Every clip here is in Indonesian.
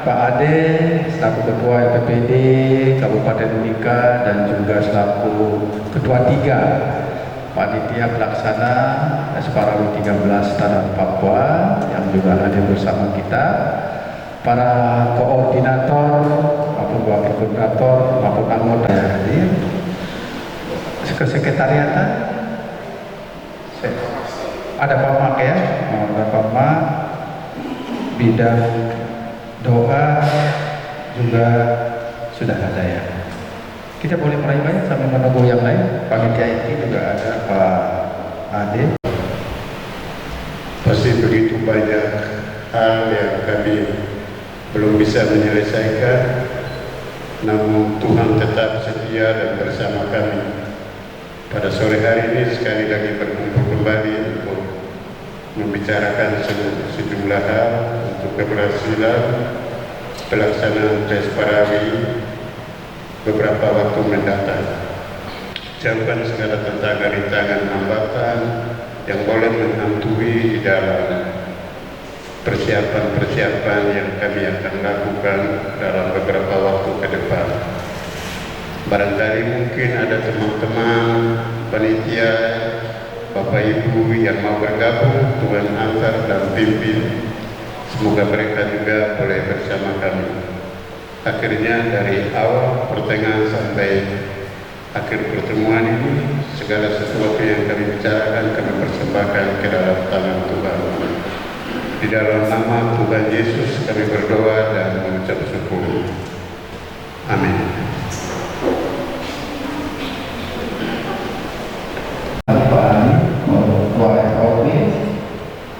Pak Ade selaku Ketua LPPD Kabupaten Mimika dan juga selaku Ketua 3 Panitia Pelaksana Sparawi 13 Tanah Papua yang juga hadir bersama kita, para koordinator maupun wakil koordinator maupun anggota yang hadir, kesekretariatan ada Pak Mak ya, ada Pak Mak, bidang doa juga sudah ada ya. Kita boleh mulai banyak sambil menunggu yang lain. Panitia ini juga ada Pak Ade. Pasti begitu banyak hal yang kami belum bisa menyelesaikan, namun Tuhan tetap setia dan bersama kami. Pada sore hari ini sekali lagi berkumpul kembali untuk membicarakan sejumlah hal untuk keberhasilan pelaksanaan tes Sparawi beberapa waktu mendatang. Jauhkan segala rintangan hambatan yang boleh menghantui di dalam persiapan-persiapan yang kami akan lakukan dalam beberapa waktu ke depan. Barangkali mungkin ada teman-teman panitia, Bapak Ibu yang mau bergabung, Tuhan antar dan pimpin. Semoga mereka juga boleh bersama kami. Akhirnya dari awal pertengahan sampai akhir pertemuan ini, segala sesuatu yang kami bicarakan kami persembahkan ke dalam tangan Tuhan. Di dalam nama Tuhan Yesus kami berdoa dan mengucap syukur. Amin.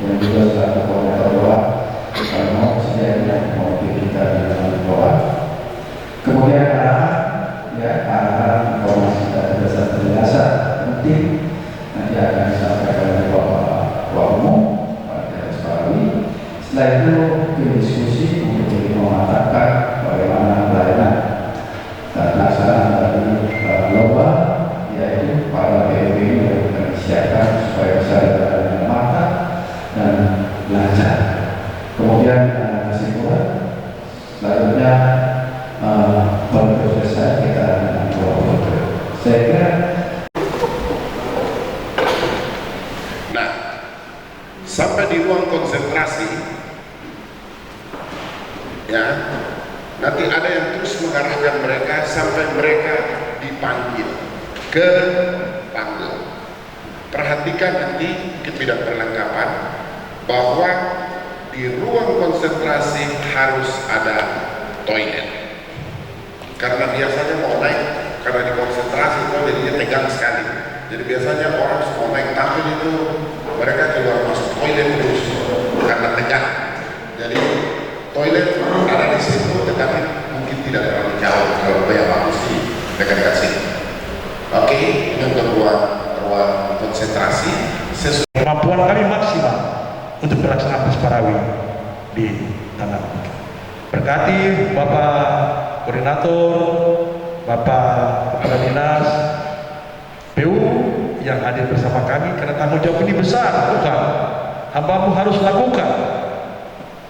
Yang juga selaku koordinator doa, mau sedianya mau kita dalam doa. Kemudian arahan informasi dan dasar penting nanti akan disampaikan oleh Bapak Umum pada Sparawi. Setelah itu ke diskusi untuk mematangkan bagaimana pelayanan dan pelaksanaan dari lomba, yaitu para PMB yang akan disiapkan supaya bisa berjalan dengan matang dan lancar. Kemudian kesimpulan selanjutnya baru selesai kita dengan doa. Saya kira. Nah, sampai di ruang konsentrasi, ya, nanti ada yang terus mengarahkan mereka sampai mereka dipanggil ke panggung. Perhatikan nanti ke bidang perlengkapan bahwa di ruang konsentrasi harus ada toilet, karena biasanya mau naik, karena di konsentrasi itu jadinya tegang sekali. Jadi biasanya orang mau naik tampil itu mereka keluar masuk toilet terus karena tegang. Jadi toilet ada di situ, tetapi mungkin tidak terlalu jauh kalau banyak bagus di dekat-dekat sini. Oke, ini untuk ruang konsentrasi. Kemampuan kami maksimal untuk pelaksanaan tes Sparawi di tanah. Berkati Bapak Koordinator, Bapak Kepala Dinas PU yang hadir bersama kami, karena tanggung jawab ini besar. Tuhan, hamba-Mu harus lakukan.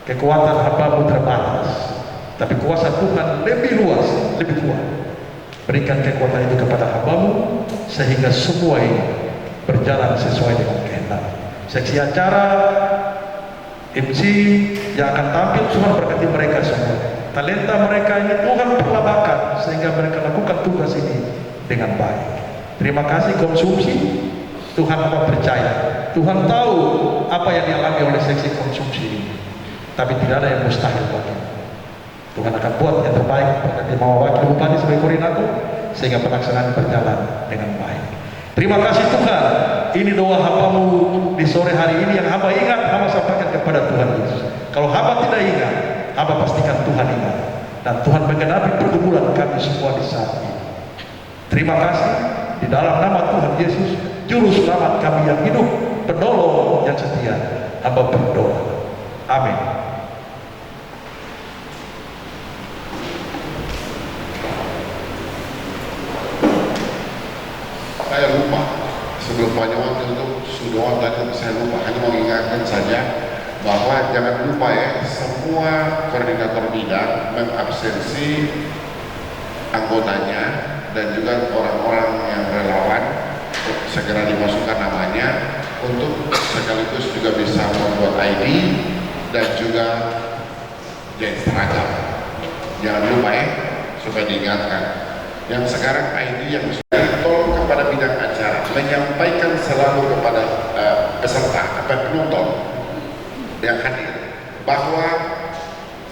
Kekuatan hamba-Mu terbatas, tapi kuasa Tuhan lebih luas, lebih kuat. Berikan kekuatan itu kepada hamba-Mu sehingga semua ini berjalan sesuai dengan kehendak. Seksi acara, MC yang akan tampil, Tuhan berkati mereka semua. Talenta mereka ini Tuhan perlabakan sehingga mereka lakukan tugas ini dengan baik. Terima kasih konsumsi. Tuhan apa percaya, Tuhan tahu apa yang dialami oleh seksi konsumsi ini, tapi tidak ada yang mustahil bagi Tuhan. Akan buat yang terbaik. Berkati mau wakil bupati sebagai koordinator sehingga pelaksanaan berjalan dengan baik. Terima kasih Tuhan. Ini doa hamba-Mu di sore hari ini yang hamba ingat, hamba sampaikan kepada Tuhan Yesus. Kalau hamba tidak ingat, hamba pastikan Tuhan ingat, dan Tuhan menggenapi pergumulan kami semua di saat ini. Terima kasih. Di dalam nama Tuhan Yesus, Juru Selamat kami yang hidup, penolong yang setia, hamba berdoa. Amin. Saya lupa sebelum panjang itu sudah tadi saya lupa, hanya mengingatkan saja bahwa jangan lupa ya, semua koordinator di bidang mengabsensi anggotanya dan juga orang-orang yang relawan segera dimasukkan namanya untuk sekaligus juga bisa membuat ID dan juga jahit seragam. Jangan lupa ya, supaya diingatkan. Yang sekarang ID yang sudah tolong kepada bidang acara menyampaikan selalu kepada peserta atau penonton yang hadir bahwa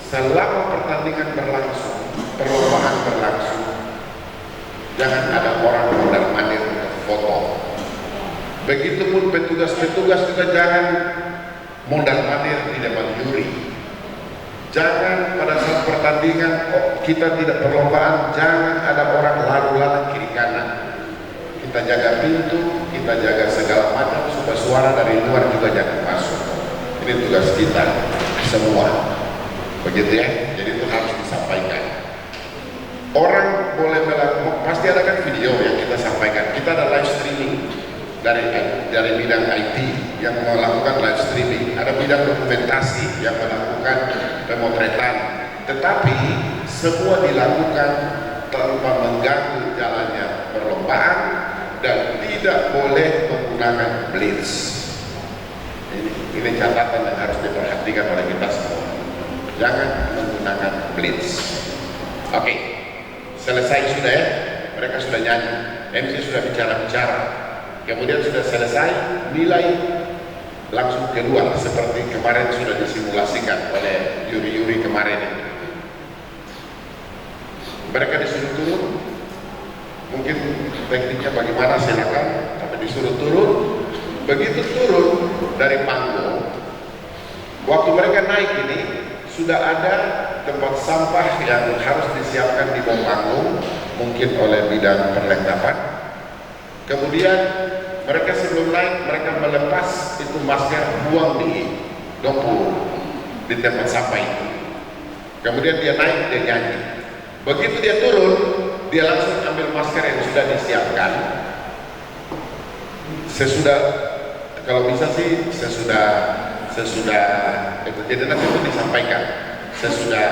selama pertandingan berlangsung, perlombaan berlangsung, jangan ada orang mondar-mandir untuk foto. Begitupun petugas-petugas juga jangan mondar-mandir di depan juri. Jangan pada saat pertandingan kita tidak perlombaan, jangan ada orang lalu-lalang kiri kanan. Kita jaga pintu, kita jaga segala macam supaya suara dari luar juga jangan masuk. Ini tugas kita semua. Begitu ya, jadi itu harus disampaikan. Orang boleh melakukan, pasti ada kan video yang kita sampaikan. Kita ada live streaming dari bidang IT yang melakukan live streaming, ada bidang dokumentasi yang melakukan pemotretan, tetapi semua dilakukan tanpa mengganggu jalannya perlombaan dan tidak boleh menggunakan blitz. Ini catatan yang harus diperhatikan oleh kita semua. Jangan menggunakan blitz. Oke, selesai sudah ya. Mereka sudah nyanyi, MC sudah bicara-bicara. Kemudian sudah selesai, nilai langsung keluar seperti kemarin sudah disimulasikan oleh yuri-yuri kemarin itu. Mereka disuruh turun, mungkin tekniknya bagaimana silakan, tapi disuruh turun. Begitu turun dari panggung, waktu mereka naik ini sudah ada tempat sampah yang harus disiapkan di bawah panggung, mungkin oleh bidang perlengkapan. Kemudian mereka sebelum naik, mereka melepas itu masker, buang di dapur di tempat sampah itu. Kemudian dia naik, dia nyanyi. Begitu dia turun, dia langsung ambil masker yang sudah disiapkan. Sesudah, kalau bisa sih sesudah itu, jadi nanti itu disampaikan. Sesudah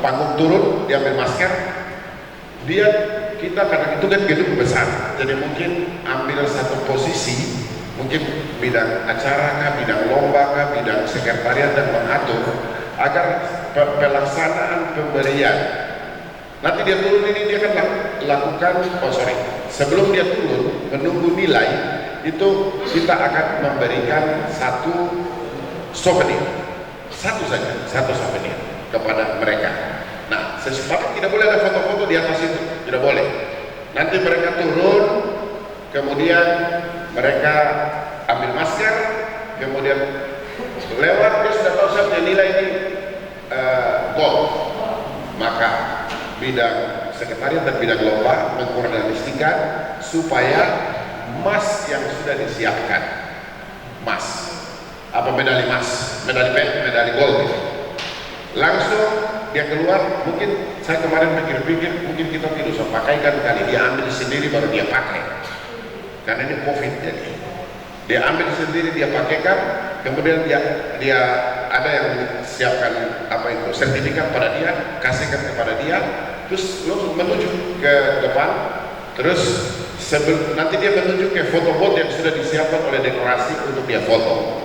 panggung turun, dia ambil masker. Kita karena itu kan gedung besar, jadi mungkin ambil satu posisi, mungkin bidang acara kah, bidang lomba kah, bidang sekretariat dan mengatur agar pelaksanaan pemberian. Nanti dia turun ini dia akan lakukan, sebelum dia turun menunggu nilai itu kita akan memberikan satu souvenir, satu souvenir kepada mereka. Nah, secepatnya tidak boleh ada foto-foto di atas itu, tidak boleh. Nanti mereka turun, kemudian mereka ambil masker, kemudian lewat, dia sudah tahu siapa nilai ini gold. Maka bidang sekretariat dan bidang lomba mengkoordinasikan supaya emas yang sudah disiapkan, medali emas, medali gold, langsung dia keluar. Mungkin saya kemarin pikir-pikir mungkin kita tidak usah pakaikan kali, dia ambil sendiri baru dia pakai, karena ini COVID. Jadi dia ambil sendiri, dia pakaikan, kemudian dia ada yang siapkan sertifikat pada dia, kasihkan kepada dia, terus langsung menuju ke depan. Terus nanti dia menuju ke foto booth yang sudah disiapkan oleh dekorasi untuk dia foto.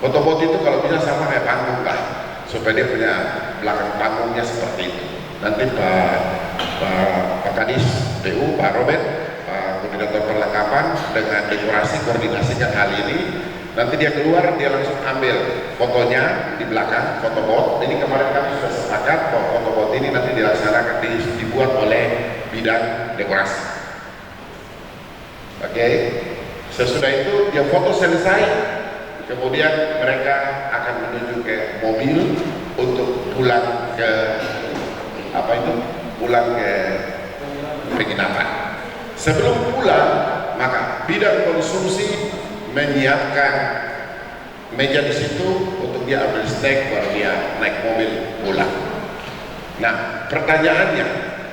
Foto booth itu kalau bisa sama kayak panggung lah, supaya dia punya belakang panggungnya seperti itu. Nanti Pak Kadis PU, Pak Robert, Pak Koordinator Perlengkapan dengan dekorasi koordinasikan hal ini. Nanti dia keluar, dia langsung ambil fotonya di belakang foto booth. Ini kemarin kami sudah sepakat bahwa foto booth ini nanti dilaksanakan dibuat oleh bidang dekorasi. Oke, sesudah itu dia foto selesai, kemudian mereka akan menuju ke mobil untuk pulang ke penginapan. Sebelum pulang, maka bidang konsumsi menyiapkan meja di situ untuk dia ambil snack baru dia naik mobil pulang. Nah, pertanyaannya,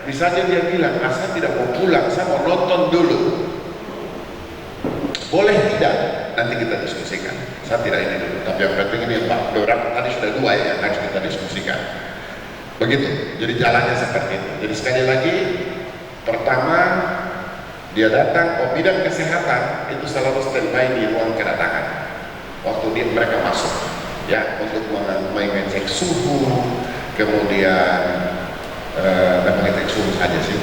misalnya dia bilang, saya tidak mau pulang, saya mau nonton dulu. Boleh tidak? Nanti kita diskusikan. Saya tidak ini dulu, tapi yang penting ini beberapa tadi sudah dua yang harus kita diskusikan. begitu. Jadi jalannya seperti itu. Jadi sekali lagi, pertama dia datang, bidang kesehatan itu selalu standby di ruang kedatangan waktu mereka masuk, ya, untuk mengecek suhu, kemudian mengecek suhu aja sih.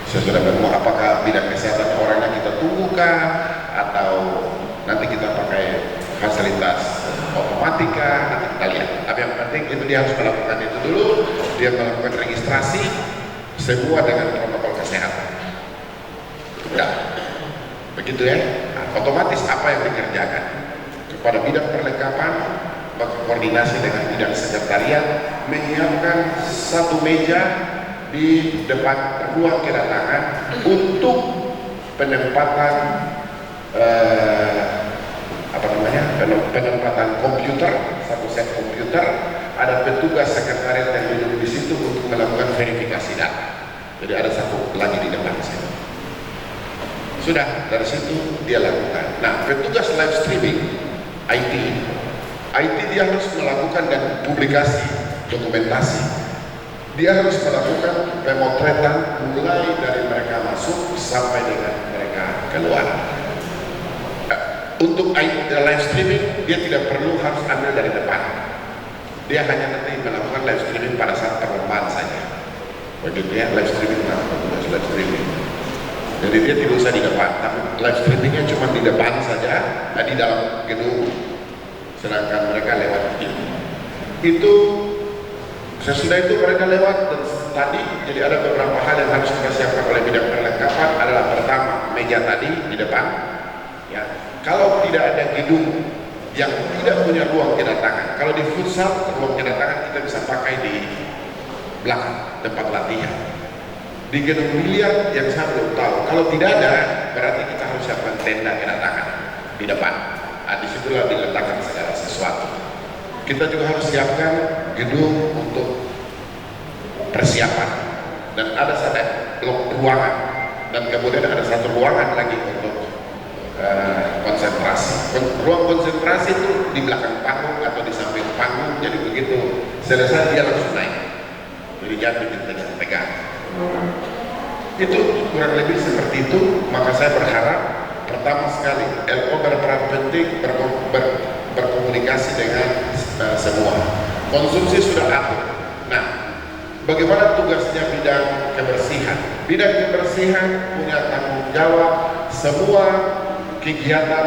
Sesudah bertemu apakah bidang kesehatan orangnya kita tunggukan atau nanti kita pakai fasilitas otomatika, nanti kita lihat. Tapi yang penting itu dia harus melakukan itu dulu, dia melakukan registrasi semua dengan protokol kesehatan. Ya, begitu ya. Nah, otomatis apa yang dikerjakan kepada bidang perlengkapan, berkoordinasi dengan bidang sekretariat, menyiapkan satu meja di depan ruang kedatangan untuk penempatan penempatan komputer, satu set komputer, ada petugas sekretariat yang duduk di situ untuk melakukan verifikasi data. Jadi ada satu lagi di depan sini. Sudah, dari situ dia lakukan. Nah, petugas live streaming IT dia harus melakukan dan publikasi dokumentasi. Dia harus melakukan pemotretan mulai dari mereka masuk sampai dengan mereka keluar. Untuk live streaming dia tidak perlu harus ambil dari depan. Dia hanya nanti melakukan live streaming pada saat perlombaan saja. Begitu ya, live streaming petugas live streaming. Jadi dia tidak usah di depan, tapi live streamingnya cuma di depan saja, di dalam gedung. Sedangkan mereka lewat itu. Sesudah itu mereka lewat dan tadi, jadi ada beberapa hal yang harus dipersiapkan oleh bidang perlengkapan. Adalah pertama, meja tadi di depan. Ya, kalau tidak ada gedung yang tidak punya ruang kedatangan, kalau di futsal ruang kedatangan kita bisa pakai di belakang tempat latihan. Di gedung biliar yang saya belum tahu, kalau tidak ada berarti kita harus siapkan tenda kedatangan di depan. Nah, disitulah diletakkan segala sesuatu. Kita juga harus siapkan gedung untuk persiapan, dan ada satu ruangan, dan kemudian ada satu ruangan lagi untuk konsentrasi. Ruang konsentrasi itu di belakang panggung atau di samping panggung. Jadi begitu selesai dia langsung naik, jadi jangan bikin tegang. Itu kurang lebih seperti itu. Maka saya berharap pertama sekali LO berperan penting berkomunikasi dengan semua. Konsumsi sudah atur. Nah, bagaimana tugasnya bidang kebersihan? Bidang kebersihan punya tanggung jawab semua kegiatan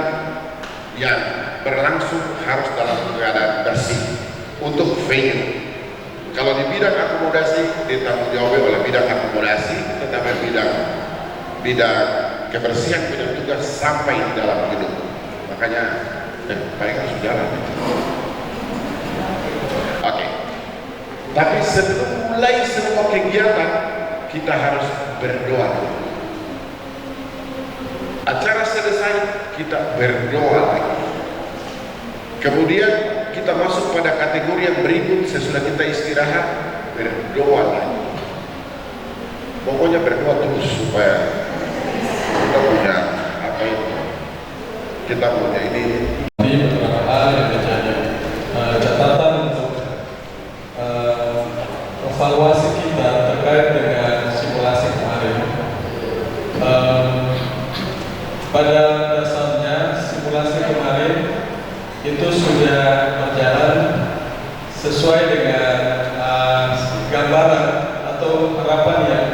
yang berlangsung harus dalam keadaan bersih untuk venue. Kalau di bidang akomodasi ditanggung jawab oleh bidang akomodasi, tetapi bidang kebersihan punya tugas sampai di dalam gedung. Makanya baik harus jalan. Oke. Tapi sebelum mulai semua kegiatan kita harus berdoa dulu. Acara selesai kita berdoa lagi. Kemudian kita masuk pada kategori yang berikut. Sesudah kita istirahat, berdoa lagi. Pokoknya berdoa terus supaya kita punya apa itu, kita punya ini. Beberapa hal yang menjadi catatan untuk evaluasi kita terkait dengan simulasi kemarin. Pada dasarnya simulasi kemarin itu sudah berjalan sesuai dengan gambaran atau harapan yang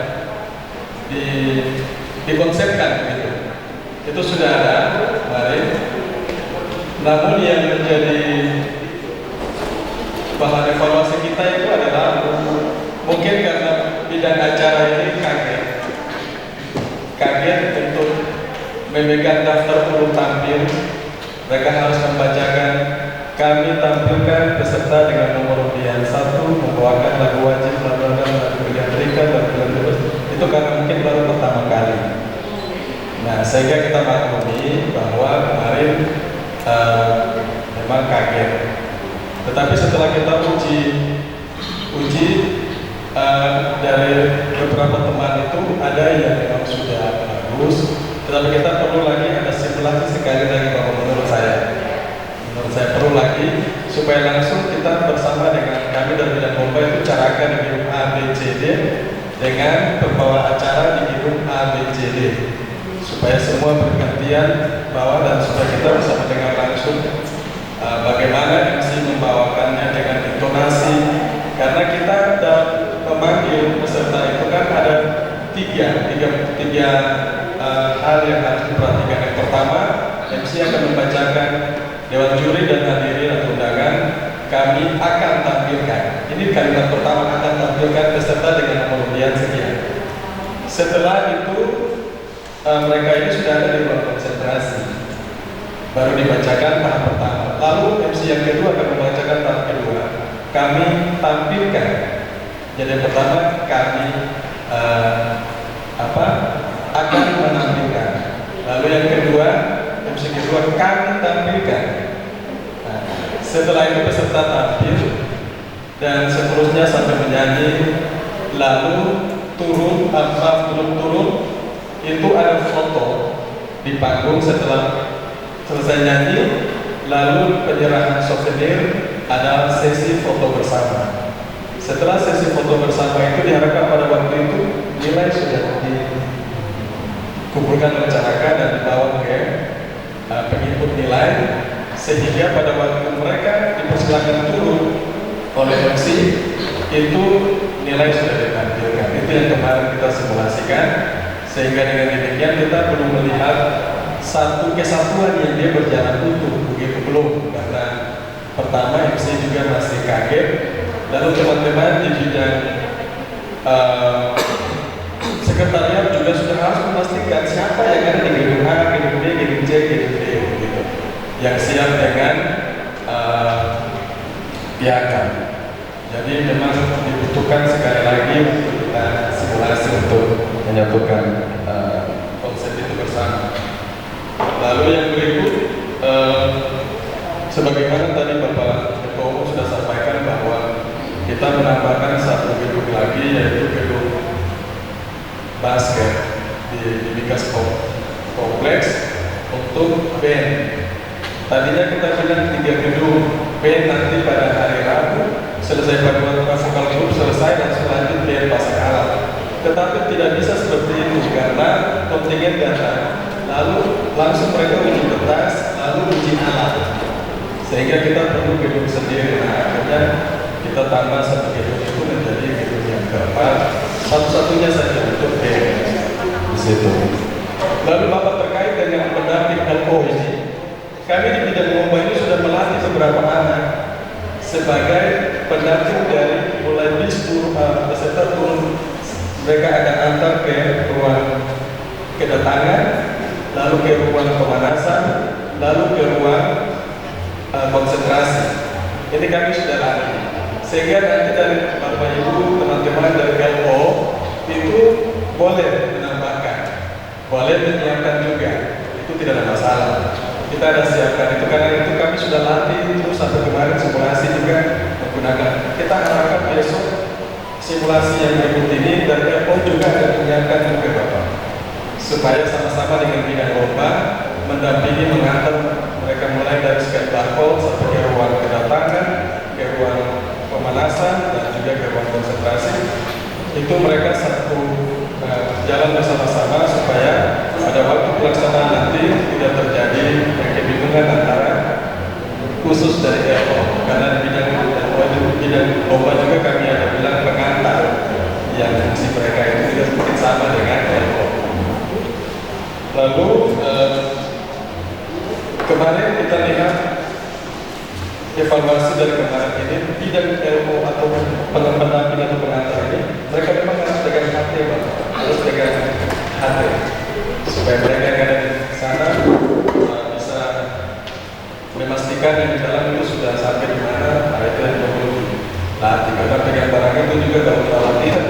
dikonsepkan gitu. Itu sudah ada kemarin. Namun yang menjadi bahan evaluasi kita itu adalah mungkin karena bidang acara ini kaget untuk memegang daftar urut tampil. Mereka harus membacakan, kami tampilkan peserta dengan nomor undian 1 membawakan lagu wajib, lagu pilihan berikan, dan terus. Itu karena mungkin baru pertama kali. Nah, sehingga kita maklumi bahwa kemarin memang kaget. Tetapi setelah kita uji dari beberapa teman itu ada yang memang sudah bagus. Tetapi kita perlu lagi ada simulasi sekali lagi bahwa menurut saya perlu lagi supaya langsung kita bersama dengan kami dan bidang bomba itu carakan di Jumat ABCD dengan pembawa acara di gedung ABCD supaya semua bergantian bawa dan supaya kita bisa mendengar langsung bagaimana MC membawakannya dengan intonasi, karena kita memanggil peserta itu kan ada tiga hal yang harus diperhatikan. Yang pertama, MC akan membacakan, dewan juri dan hadirin atau undangan kami akan tampilkan. Ini kalimat pertama, akan tampilkan peserta dengan nomor undian sekian. Setelah itu mereka ini sudah ada di ruang konsentrasi, baru dibacakan tahap pertama. Lalu MC yang kedua akan membacakan tahap kedua, kami tampilkan. Jadi yang pertama kami akan menampilkan. Lalu yang kedua, MC kedua kami tampilkan. Nah, setelah itu peserta tampil dan seterusnya sampai menyanyi. Lalu belum turun itu ada foto di panggung setelah selesai nyanyi. Lalu penyerahan souvenir, ada sesi foto bersama. Setelah sesi foto bersama itu diharapkan pada waktu itu nilai sudah dikumpulkan, rencanakan dan dibawa ke penginput nilai, sehingga pada waktu mereka dipersilakan turun oleh MC itu nilai sudah ditampilkan. Itu yang kemarin kita simulasikan, sehingga dengan demikian kita perlu melihat satu kesatuan yang dia berjalan utuh, begitu belum, karena pertama MC juga masih kaget. Lalu teman-teman di bidang sekretariat juga sudah harus memastikan siapa yang ada di gedung A, gedung B, gedung C, gedung D, gitu, yang siap dengan piagam. Jadi memang dibutuhkan sekali lagi untuk kita simulasi untuk menyatukan konsep itu bersama. Lalu yang berikut, sebagaimana tadi Bapak Ketua Umum sudah sampaikan bahwa kita menambahkan satu gedung lagi, yaitu gedung basket di Migas Kompleks untuk band. Tadinya kita bilang 3 gedung band, nanti pada hari Rabu selesai paduan vokal grup selesai dan selanjutnya band pasang alat. Tetapi tidak bisa seperti itu karena kontingen datang, lalu langsung mereka uji kertas, lalu uji alat, sehingga kita perlu gedung sendiri. Nah, akhirnya kita tambah satu gedung itu menjadi gedung yang keempat, satu-satunya saja untuk band di situ. Lalu Bapak terkait dengan pendamping LO ini, kami di bidang lomba ini sudah melatih beberapa anak sebagai pendamping dari mulai bis peserta turun, mereka akan antar ke ruang kedatangan, lalu ke ruang pemanasan, lalu ke ruang konsentrasi. Ini kami sudah latih, sehingga nanti dari Bapak Ibu teman-teman dari LO itu boleh menambahkan, boleh menyiapkan juga, itu tidak ada masalah. Kita ada siapkan itu, karena itu kami sudah latih terus sampai kemarin simulasi juga menggunakan. Kita harapkan besok simulasi yang berikut ini dan LO juga akan menyiapkan juga Bapak, supaya sama-sama dengan bidang lomba mendampingi, mengantar mereka mulai dari scan barcode sampai ke ruang kedatangan, ke ruang pemanasan dan juga ke ruang konsentrasi. Itu mereka satu jalan bersama-sama supaya pada waktu pelaksanaan nanti tidak terjadi kebingungan antara khusus dari LO, karena di bidang lomba juga kami ada bilang pengantar yang fungsi mereka itu tidak mungkin sama dengan LO. Lalu kemarin kita lihat evaluasi dari kemarin ini, bidang LO atau pendamping atau pengantar ini, mereka memang harus dengan hati, harus dengan hati, supaya mereka yang ada di sana bisa memastikan yang di dalam itu sudah sampai di mana. Nah, itu yang perlu latih, karena pegang barang itu juga kalau kita latihan